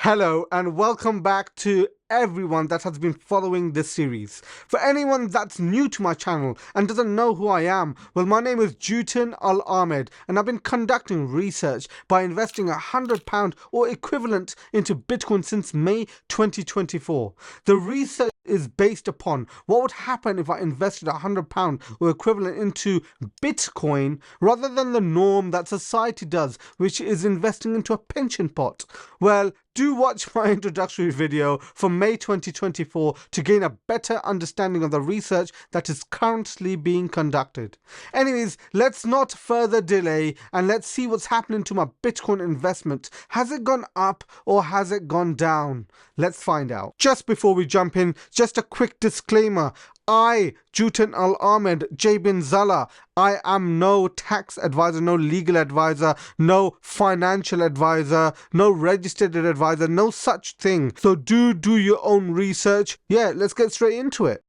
Hello and welcome back to everyone that has been following this series. For anyone that's new to my channel and doesn't know who I am, well, my name is Jutin Al Ahmed and I've been conducting research by investing £100 or equivalent into Bitcoin since May 2024. The research is based upon what would happen if I invested £100 or equivalent into Bitcoin rather than the norm that society does, which is investing into a pension pot. Well, do watch my introductory video from May 2024 to gain a better understanding of the research that is currently being conducted. Anyways, let's not further delay and let's see what's happening to my Bitcoin investment. Has it gone up or has it gone down? Let's find out. Just before we jump in, just a quick disclaimer. I, Jutin Al Ahmed, JBINZALA, I am no tax advisor, no legal advisor, no financial advisor, no registered advisor, no such thing. So do your own research. Yeah, let's get straight into it.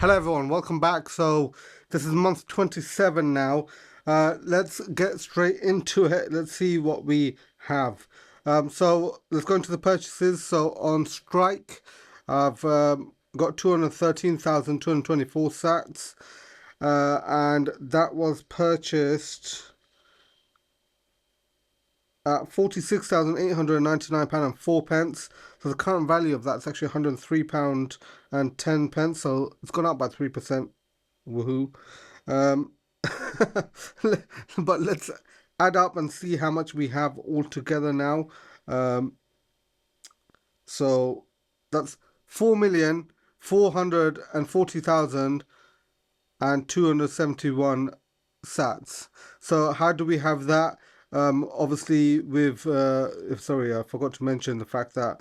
Hello everyone, welcome back. So this is month 27 now. Let's get straight into it. Let's see what we have. So let's go into the purchases. So on Strike, I've got 213,224 sats, and that was purchased at £46,899.04. So the current value of that's actually £103.10. So it's gone up by 3%. Woohoo! But let's add up and see how much we have altogether now. So that's 4,440,271 sats. So how do we have that? Obviously with sorry, I forgot to mention the fact that,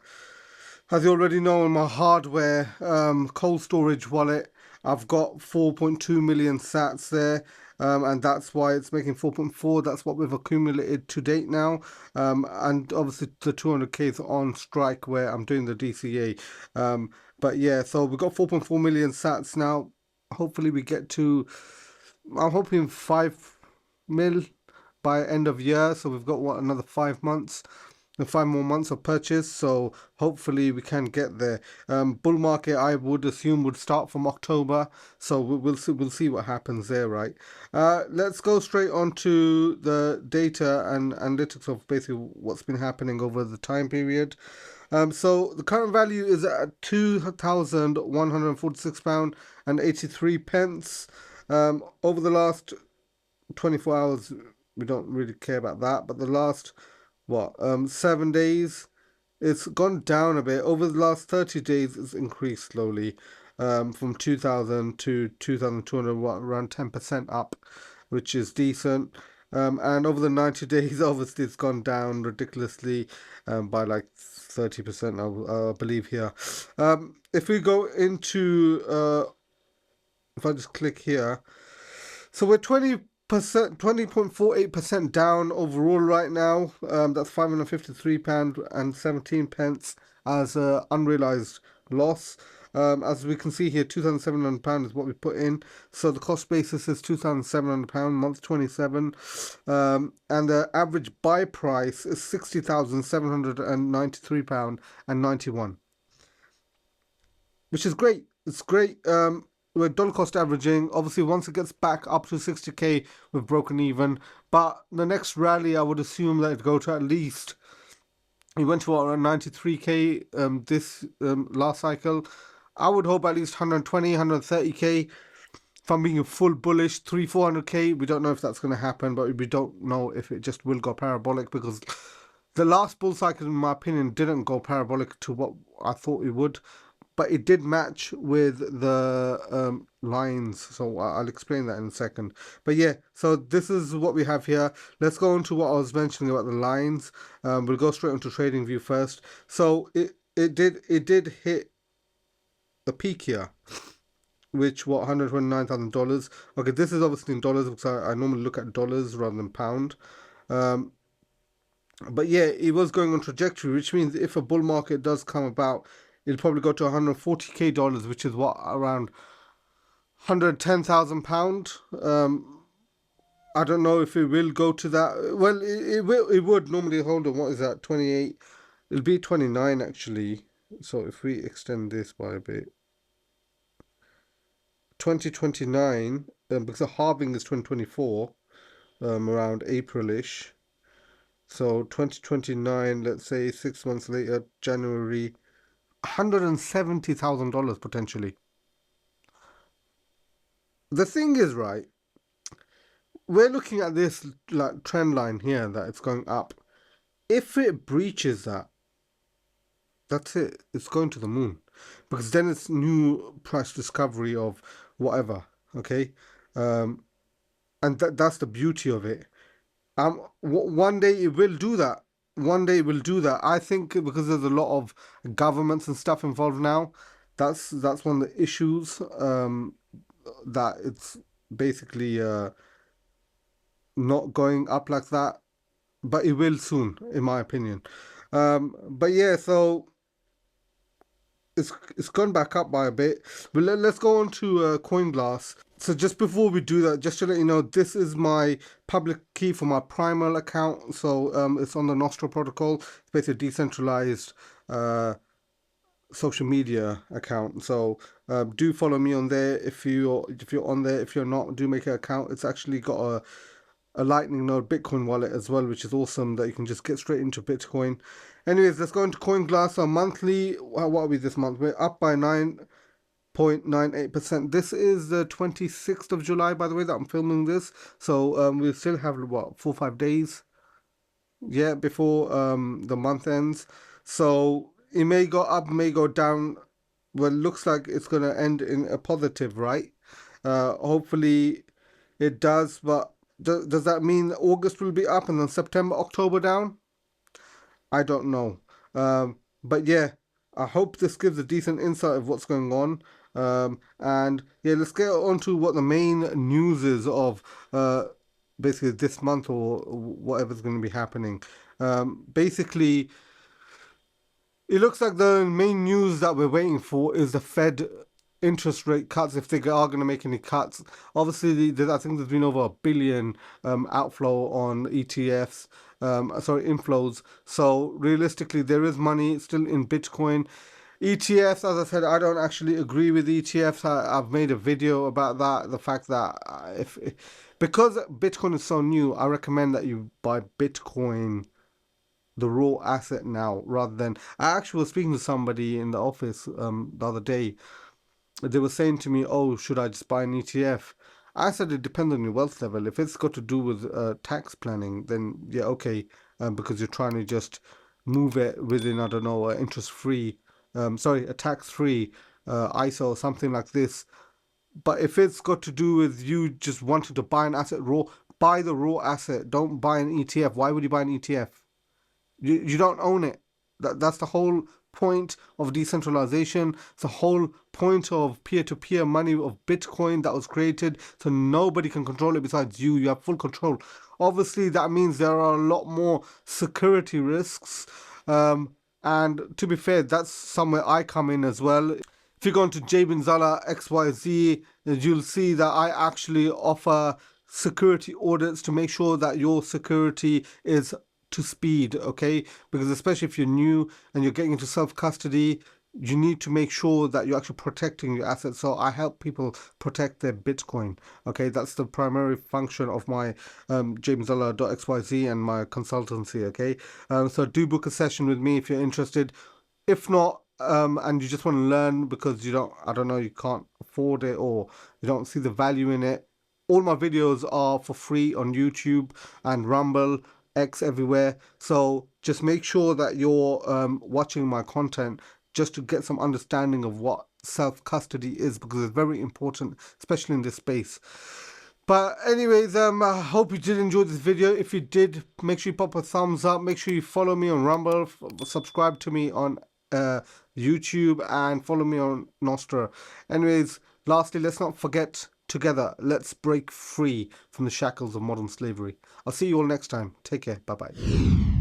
as you already know, on my hardware cold storage wallet, I've got 4.2 million sats there, and that's why it's making 4.4. That's what we've accumulated to date now, and obviously the 200k is on Strike where I'm doing the DCA. But yeah, so we've got 4.4 million sats now. Hopefully we get to, I'm hoping 5 mil by end of year. So we've got what, another 5 months. 5 more months of purchase, so hopefully we can get there. Bull market, I would assume, would start from October, so we'll see what happens there, right? Let's go straight on to the data and analytics of basically what's been happening over the time period. So the current value is at £2,146.83. Over the last 24 hours, we don't really care about that, but the last 7 days, it's gone down a bit. Over the last 30 days, it's increased slowly, from 2,000 to 2,200, around 10% up, which is decent. And over the 90 days, obviously, it's gone down ridiculously, by like 30%, I believe here. If we go into, if I just click here, so we're 20.48% down overall right now. That's £553.17 as unrealized loss. As we can see here, £2,700 is what we put in. So the cost basis is £2,700, month 27. And the average buy price is £60,793.91, which is great. It's great. We're dollar cost averaging. Obviously, once it gets back up to 60k, we've broken even. But the next rally, I would assume that it'd go to at least, we went to around 93k this last cycle. I would hope at least 120, 130k. If I'm being full bullish, 300-400k. We don't know if that's going to happen, but we don't know if it just will go parabolic, because the last bull cycle, in my opinion, didn't go parabolic to what I thought it would. But it did match with the lines, so I'll explain that in a second. But yeah, so this is what we have here. Let's go into what I was mentioning about the lines. We'll go straight into trading view first. So it did hit the peak here, which $129,000. Okay, this is obviously in dollars, because I normally look at dollars rather than pound. But yeah, it was going on trajectory, which means if a bull market does come about, it'll probably go to $140k, which is what, around £110,000. I don't know if it will go to that. Well, it will. It would normally. Hold on. What is that? 28. It'll be 29 actually. So if we extend this by a bit, 2029, because the halving is 2024, around April-ish. So 2029, let's say 6 months later, January, $170,000 potentially. The thing is, right, we're looking at this like trend line here that it's going up. If it breaches that, that's it. It's going to the moon, because then it's new price discovery of whatever. Okay, and that's the beauty of it. One day it will do that. One day it will do that. I think because there's a lot of governments and stuff involved now. That's one of the issues. That it's basically not going up like that, but it will soon, in my opinion. But yeah, so it's gone back up by a bit. But let's go on to CoinGlass. So just before we do that, just to let you know, this is my public key for my Primal account. So it's on the Nostra protocol. It's basically a decentralized social media account. So do follow me on there if you're on there. If you're not, do make an account. It's actually got a Lightning node Bitcoin wallet as well, which is awesome that you can just get straight into Bitcoin. Anyways, let's go into CoinGlass. Our monthly, what are we this month? We're up by 9.98%. This is the 26th of July, by the way, that I'm filming this. So we still have, what, 4 or 5 days, yeah, before the month ends. So it may go up, may go down. Well, it looks like it's going to end in a positive, right? Hopefully it does, but does that mean August will be up and then September, October down? I don't know. But yeah, I hope this gives a decent insight of what's going on. And yeah, let's get on to what the main news is of basically this month or whatever's going to be happening. Basically, it looks like the main news that we're waiting for is the Fed interest rate cuts, if they are going to make any cuts. Obviously, I think there's been over $1 billion outflow on ETFs, inflows. So realistically, there is money still in Bitcoin. ETFs, as I said, I don't actually agree with ETFs. I've made a video about that. The fact that because Bitcoin is so new, I recommend that you buy Bitcoin, the raw asset, now, rather than, I actually was speaking to somebody in the office the other day. They were saying to me, oh, should I just buy an ETF? I said it depends on your wealth level. If it's got to do with tax planning, then yeah, okay, because you're trying to just move it within, I don't know, interest-free, a tax-free ISA or something like this. But if it's got to do with you just wanting to buy an asset raw, buy the raw asset. Don't buy an ETF. Why would you buy an ETF? You don't own it. That's the whole point of decentralization. It's the whole point of peer-to-peer money of Bitcoin that was created, so nobody can control it besides you. You have full control. Obviously, that means there are a lot more security risks. And to be fair, that's somewhere I come in as well. If you go into JBINZALA XYZ, you'll see that I actually offer security audits to make sure that your security is to speed, okay? Because especially if you're new and you're getting into self-custody, you need to make sure that you're actually protecting your assets. So I help people protect their Bitcoin, okay? That's the primary function of my JBINZALA.xyz and my consultancy, okay? So do book a session with me if you're interested. If not, and you just want to learn because I don't know, you can't afford it or you don't see the value in it, all my videos are for free on YouTube and Rumble, X, everywhere. So just make sure that you're watching my content just to get some understanding of what self-custody is, because it's very important, especially in this space. But anyways, I hope you did enjoy this video. If you did, make sure you pop a thumbs up. Make sure you follow me on Rumble, subscribe to me on YouTube, and follow me on Nostra. Anyways, lastly, let's not forget, together, let's break free from the shackles of modern slavery. I'll see you all next time. Take care. Bye-bye.